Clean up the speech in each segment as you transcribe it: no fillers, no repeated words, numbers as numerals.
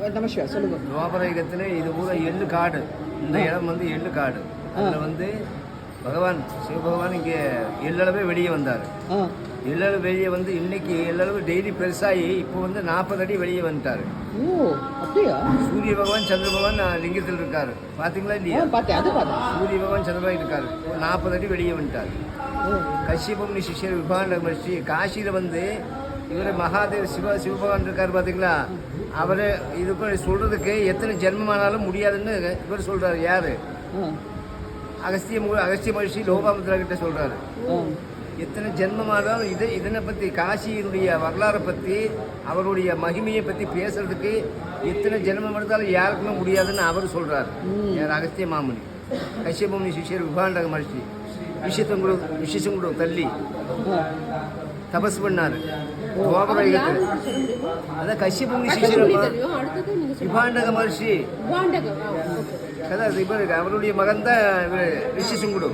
நமஸ்கார் சொல்லுங்க. துவாபரயுகத்தில் இது பூரா எள்ளு காடு. இந்த இடம் வந்து எள்ளு காடு. அதில் வந்து பகவான் சிவபகவான் இங்கே எள்ளளவே வெளியே வந்தார். எள்ளளவு வெளியே வந்து இன்னைக்கு எள்ளளவு டெய்லி பெருசாகி இப்போ வந்து 40 அடி வெளியே வந்துட்டார். ஓ அப்படியா? சூரிய பகவான் சந்திர பகவான் லிங்கத்தில் இருக்காரு. பார்த்தீங்களா இல்லையா? சூரிய பகவான் சந்திர பகவான் இருக்காரு. 40 அடி வெளியே வந்துட்டார். கஷ்யபம்னி சிஷ்யர் விபாண்ட மகிழ்ச்சி காசியில் வந்து இவர் மகாதேவ் சிவபகவான் இருக்கார். பார்த்தீங்களா? அவர் இதுக்கு சொல்கிறதுக்கு எத்தனை ஜென்மமானாலும் முடியாதுன்னு இவர் சொல்கிறார். யார்? அகஸ்திய மகிழ்ச்சி லோபாமுத்ரா கிட்ட சொல்கிறாரு. எத்தனை ஜென்மமானாலும் இதனை பற்றி காசியினுடைய வரலாறை பற்றி அவருடைய மகிமையை பற்றி பேசுறதுக்கு எத்தனை ஜென்மம் எடுத்தாலும் யாருக்குமே முடியாதுன்னு அவர் சொல்கிறார். யார்? அகஸ்திய மாமுனி. கஷ்யபம்னி சிஷ்யர் விபாண்ட மகிழ்ச்சி விஷசங்குடு தள்ளி தபஸ் பண்ணார். அதான் கஷ்யபம்னி சிஷ்யர் விபாண்டக மகர்ஷி. அவருடைய மகன் தான் ரிஷிசுங்குடு.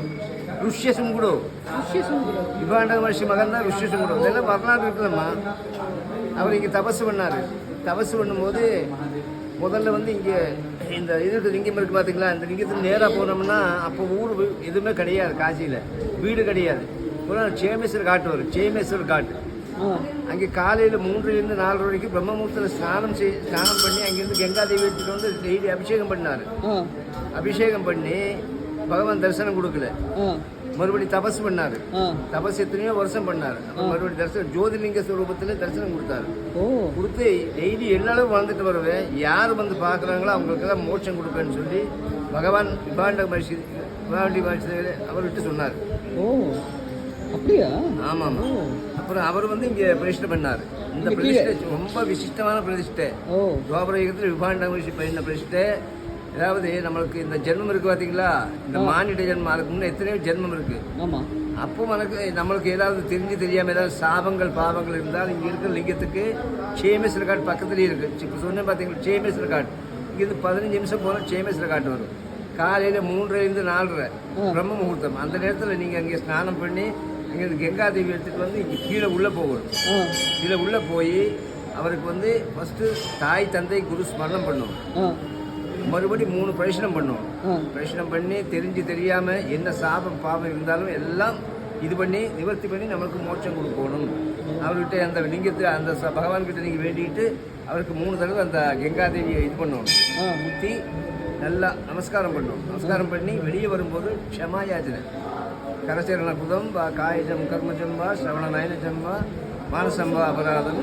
விபாண்டக மகர்ஷி மகன் தான் ரிஷிசுங்குடு. இதெல்லாம் வரலாறு இருக்குதும்மா. அவர் இங்கே தபஸ் பண்ணார். தபஸ் பண்ணும்போது முதல்ல வந்து இங்கே இந்த இது லிங்கம் இருக்குது பார்த்தீங்களா? இந்த லிங்கத்துக்கு நேராக போனோம்னா அப்போ ஊர் எதுவுமே கிடையாது. காசியில் வீடு கிடையாது. சேமேஸ்வர் காட்டு வரும். சேமேஸ்வர் காட்டு. அங்கே காலையில் 3லேருந்து 4 வரைக்கும் பிரம்மமுகூர்த்தத்தில் ஸ்நானம் பண்ணி அங்கேருந்து கங்காதேவி எடுத்துகிட்டு வந்து டெய்லி அபிஷேகம் பண்ணார். அபிஷேகம் பண்ணி பகவான் தரிசனம் கொடுக்கல. மறுபடியும் தபஸ் பண்ணார். தபஸ் எத்தனையோ வருஷம் பண்ணார். மறுபடியும் தரிசனம் ஜோதிலிங்க ஸ்வரூபத்தில் தரிசனம் கொடுத்தாரு. கொடுத்து டெய்லி எல்லாரும் வாழ்ந்துட்டு வருவேன். யார் வந்து பார்க்குறாங்களோ அவங்களுக்கெல்லாம் மோட்சம் கொடுப்பேன்னு சொல்லி பகவான் விபாண்ட மகிழ்ச்சி அவர்கிட்ட சொன்னார். அப்படியா? ஆமாம். அப்புறம் அவர் வந்து இங்கே பிரதிஷ்டை பண்ணார். இந்த பிரதிஷ்டை ரொம்ப விசிஷ்டமான பிரதிஷ்டை. துவாபர யுகத்தில் விபாண்ட மகிழ்ச்சி பண்ண பிரதிஷ்டை. அதாவது நம்மளுக்கு இந்த ஜென்மம் இருக்குது பார்த்தீங்களா? இந்த மானிட ஜென்மம். அதுக்கு முன்னே எத்தனையோ ஜென்மம் இருக்குது. அப்போ நம்மளுக்கு ஏதாவது தெரியாமல் ஏதாவது சாபங்கள் பாவங்கள் இருந்தால் இங்கே இருக்கிற லிங்கத்துக்கு சேமேஸ்வர காட்டு பக்கத்துலேயே இருக்குது. இப்போ சொன்னேன் பார்த்தீங்களா? சேமேஸ்வர காட்டு இங்கேருந்து 15 நிமிஷம் போனால் சேமேஸ்வர காட்டு வரும். காலையில் 3லேருந்து 4:30 பிரம்ம முகூர்த்தம். அந்த நேரத்தில் நீங்கள் அங்கே ஸ்நானம் பண்ணி அங்கேருந்து கங்காதேவி எடுத்துகிட்டு வந்து இங்கே கீழே உள்ளே போகணும். கீழே உள்ளே போய் அவருக்கு வந்து ஃபஸ்ட்டு தாய் தந்தை குரு ஸ்மரணம் பண்ணுவோம். மறுபடியும் 3 பிரதட்சணம் பண்ணுவோம். பிரதட்சணம் பண்ணி தெரியாமல் என்ன சாபம் பாவம் இருந்தாலும் எல்லாம் இது பண்ணி நிவர்த்தி பண்ணி நம்மளுக்கு மோட்சம் கொடுக்கணும். அவர்கிட்ட அந்த லிங்கத்தை அந்த பகவான்கிட்ட நீங்கள் வேண்டிட்டு அவருக்கு 3 தடவை அந்த கங்காதேவியை இது பண்ணணும். ஊற்றி நல்லா நமஸ்காரம் பண்ணணும். நமஸ்காரம் பண்ணி வெளியே வரும்போது க்ஷமாயாச்சனை கரசேரண குதம் வா காயஜம் கர்மஜம் வா ஸ்ரவணநயனஜம் வா மானசம் வா அபராதம்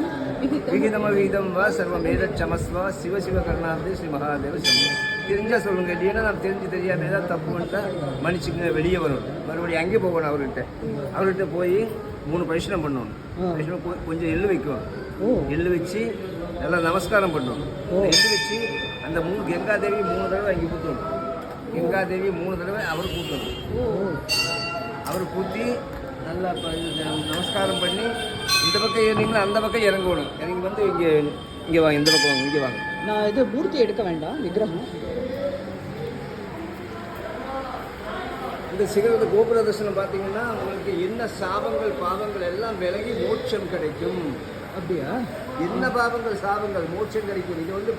விகிதம் வா சர்வம் ஏதச்சமஸ்வா சிவ கருணாந்தி ஸ்ரீ மகாதேவ சம்பவம். தெரிஞ்சால் சொல்லுங்க. இல்லைன்னா நான் தெரியாமல் ஏதாவது தப்பு பண்ணிட்டா மன்னிச்சுங்க. வெளியே வரணும். மறுபடியும் அங்கே போகணும். அவர்கிட்ட போய் 3 பிரதட்சணம் பண்ணணும். கொஞ்சம் எள்ளு வைக்கணும். எள்ளு வச்சு நல்லா நமஸ்காரம் பண்ணணும். எள்ளு வச்சு அந்த 3 கங்காதேவி 3 தடவை அங்கே கூட்டணும். கங்காதேவி 3 தடவை அவர் கூட்டணும். அவர் கூட்டி நல்லா நமஸ்காரம் பண்ணி இந்த பக்கம் ஏறினீங்களா அந்த பக்கம் இறங்கணும். இறங்கி வந்து இங்கே வாங்க. இந்த பக்கம் வாங்க. இங்கே வாங்க. நான் இது மூர்த்தி எடுக்க வேண்டாம். விக்கிரகம் இந்த சிகரத்து கோபுர தரிசனம் பார்த்தீங்கன்னா உங்களுக்கு என்ன சாபங்கள் பாவங்கள் எல்லாம் விலகி மோட்சம் கிடைக்கும். அப்படியா? என்ன பாவங்கள் சாபங்கள் மோட்சம் கிடைக்கும். இது வந்து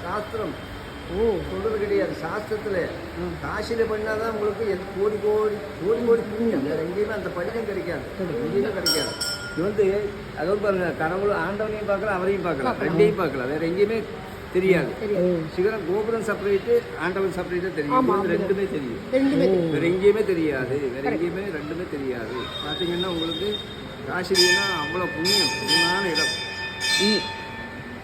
சாஸ்திரம் சொல்றது கிடையாது. சாஸ்திரத்தில் காசியில் பண்ணாதான் உங்களுக்கு கோடி புண்ணியம். வேறு எங்கேயுமே அந்த பழியம் கிடைக்காது. எங்கேயுமே கிடைக்காது. இது வந்து அதாவது பாருங்க, கடவுளும் ஆண்டவனையும் பார்க்கலாம், அவரையும் பார்க்கலாம், ரெண்டையும் பார்க்கலாம். வேற எங்கேயுமே தெரியாது. சிகரம் கோபுரம் செப்பரேட்டு, ஆண்டவன் செப்பரேட்டாக தெரியும். ரெண்டுமே தெரியும். வேற எங்கேயுமே தெரியாது. வேற எங்கேயுமே ரெண்டுமே தெரியாது. பார்த்தீங்கன்னா உங்களுக்கு காசினா அவ்வளோ புண்ணியமான இடம்.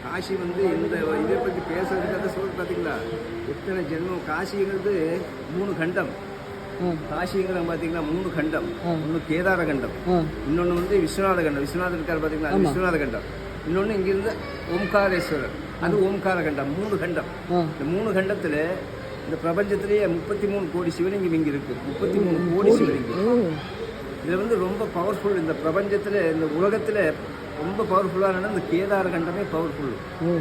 காசி வந்து இந்த இதை பற்றி பேசுறதுக்கு அதை சொல்ல பார்த்தீங்களா? எத்தனை ஜென்மம். காசிங்கிறது 3 கண்டம். காசிங்கிறது பார்த்தீங்கன்னா 3 கண்டம். ஒன்று கேதார கண்டம், இன்னொன்று வந்து விஸ்வநாத கண்டம். விஸ்வநாதர் இருக்கார் பார்த்தீங்களா? அது விஸ்வநாத கண்டம். இன்னொன்று இங்கிருந்து ஓம்காரேஸ்வரர், அது ஓம்கார கண்டம். 3 கண்டம். இந்த 3 கண்டத்தில் இந்த பிரபஞ்சத்திலேயே 33 கோடி சிவலிங்கம் இங்கே இருக்குது. 33 கோடி சிவலிங்கம். இதில் வந்து ரொம்ப பவர்ஃபுல். இந்த பிரபஞ்சத்தில் இந்த உலகத்தில் ரொம்ப பவர்ஃபுல்லான இந்த கேதார கண்டமே பவர்ஃபுல்.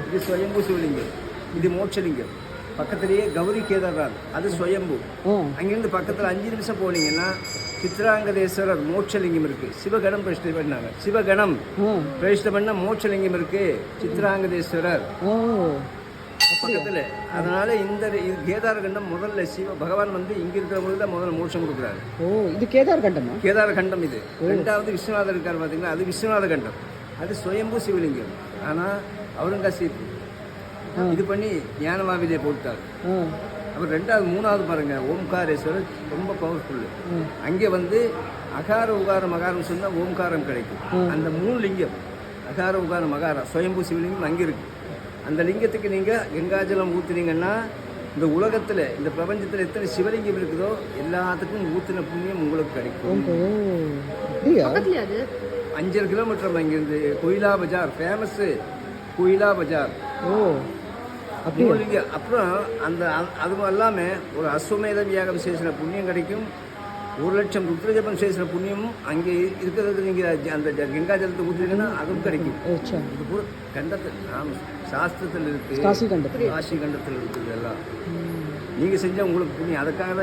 இது ஸ்வயம்பு சிவலிங்கம், இது மோட்சலிங்கம். பக்கத்திலேயே கௌரி கேதார்நாத், அது ஸ்வயம்பு. அங்கிருந்து பக்கத்தில் 5 நிமிஷம் போனீங்கன்னா சித்ராங்கதேஸ்வரர் மோட்சலிங்கம் இருக்கு. சிவகணம் பிரதிஷ்டை பண்ணாங்க. சிவகணம் பிரதிஷ்டை பண்ண மோட்சலிங்கம் இருக்கு. சித்ராங்கதேஸ்வரர் பக்கத்துல. அதனால இந்த இது கேதார கண்டம் முதல்ல பகவான் வந்து இங்க இருக்கிறவங்களுக்கு தான் முதல்ல மோட்சம் கொடுக்குறாரு. ஓ, இது கேதார் கண்டமா? கேதார கண்டம் இது. ரெண்டாவது விஸ்வநாதர் இருக்கார் பார்த்தீங்களா, அது விஸ்வநாத கண்டம். அது சுயம்பு சிவலிங்கம். ஆனால் அவுரங்கசீப் இது பண்ணி ஞானமாவிலே போட்டார். அப்புறம் ரெண்டாவது மூணாவது பாருங்க, ஓம்காரேஸ்வரர் ரொம்ப பவர்ஃபுல்லு. அங்கே வந்து அகார உகார மகாரம் சொன்னால் ஓம்காரம் கிடைக்கும். அந்த 3 லிங்கம் அகார உகார மகாரம் சுயம்பு சிவலிங்கம் அங்கே இருக்கு. அந்த லிங்கத்துக்கு நீங்கள் கங்காஜலம் ஊற்றுனீங்கன்னா இந்த உலகத்தில் இந்த பிரபஞ்சத்தில் எத்தனை சிவலிங்கம் இருக்குதோ எல்லாத்துக்கும் ஊற்றின புண்ணியம் உங்களுக்கு கிடைக்கும். 5 கிலோமீட்டர் அங்கேருந்து கோயிலா பஜார் ஃபேமஸ்ஸு. கோயிலா பஜார். ஓ, அப்படிங்க. அப்புறம் அந்த அதுவும் இல்லாமல் ஒரு அஸ்வமேத யாக விசேஷன புண்ணியம் கிடைக்கும். 1,00,000 ருத்ரஜபம் விசேஷன புண்ணியமும் அங்கே இருக்கிறதுக்கு நீங்கள் அந்த கங்கா ஜலத்தை ஊற்றுறீங்கன்னா அதுவும் கிடைக்கும். இது பூரா கண்டத்தில் சாஸ்திரத்தில் இருக்குது. காசி கண்டத்தில் இருக்குது எல்லாம். நீங்க செஞ்ச உங்களுக்கு புண்ணியம். அதுக்காக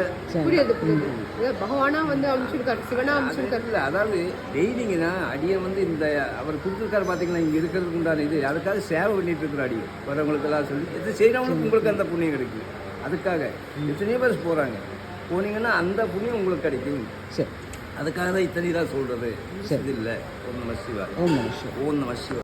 பகவானா வந்து அமைச்சிருக்காரு, சிவனா அமைச்சிருக்காரு. அதாவது டெய்லிங்கன்னா அடியன் வந்து இந்த அவர் கொடுத்துருக்காரு பார்த்தீங்கன்னா இங்கே இருக்கிறதுக்கு உண்டான இது அதுக்காக சேவை பண்ணிட்டு இருக்கிற அடியன் வரவங்களுக்கெல்லாம் சொல்லி எது செய்கிறவங்களுக்கு உங்களுக்கு அந்த புண்ணியம் கிடைக்கும். அதுக்காக எத்தனையோ பேர் போகிறாங்க. போனீங்கன்னா அந்த புண்ணியம் உங்களுக்கு கிடைக்கும். சரி, அதுக்காக தான் இத்தனை தான் சொல்கிறது. இது இல்லை. ஓம் நம சிவாய். ஓம் நம சிவாய்.